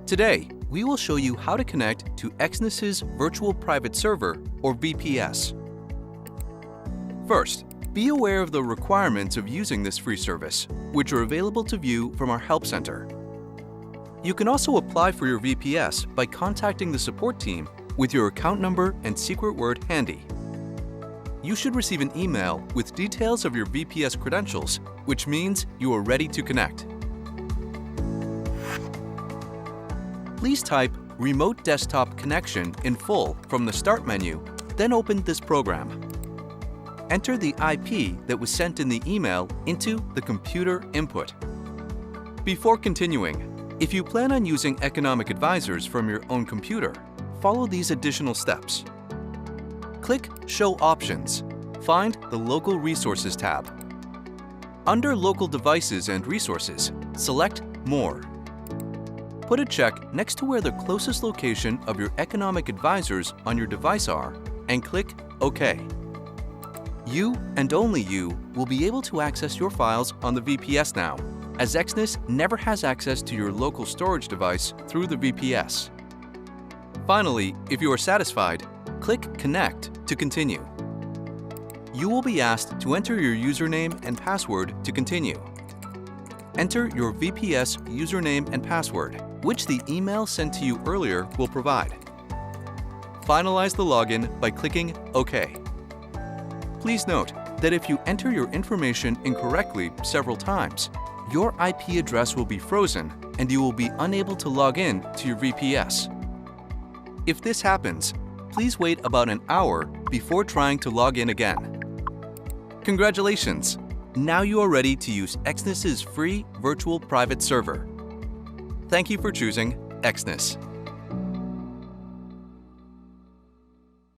Today, we will show you how to connect to Exness's Virtual Private Server, or VPS. First, be aware of the requirements of using this free service, which are available to view from our Help Center. You can also apply for your VPS by contacting the support team with your account number and secret word handy. You should receive an email with details of your VPS credentials, which means you are ready to connect. Please type Remote Desktop Connection in full from the Start menu, then open this program. Enter the IP that was sent in the email into the computer input. Before continuing, if you plan on using economic advisors from your own computer, follow these additional steps. Click Show Options. Find the Local Resources tab. Under Local Devices and Resources, select More. Put a check next to where the closest location of your economic advisors on your device are and click OK. You and only you will be able to access your files on the VPS now, as Exness never has access to your local storage device through the VPS. Finally, if you are satisfied, click Connect to continue. You will be asked to enter your username and password to continue. Enter your VPS username and password, which the email sent to you earlier will provide. Finalize the login by clicking OK. Please note that if you enter your information incorrectly several times, your IP address will be frozen and you will be unable to log in to your VPS. If this happens, please wait about an hour before trying to log in again. Congratulations! Now you are ready to use Exness's free virtual private server. Thank you for choosing Exness.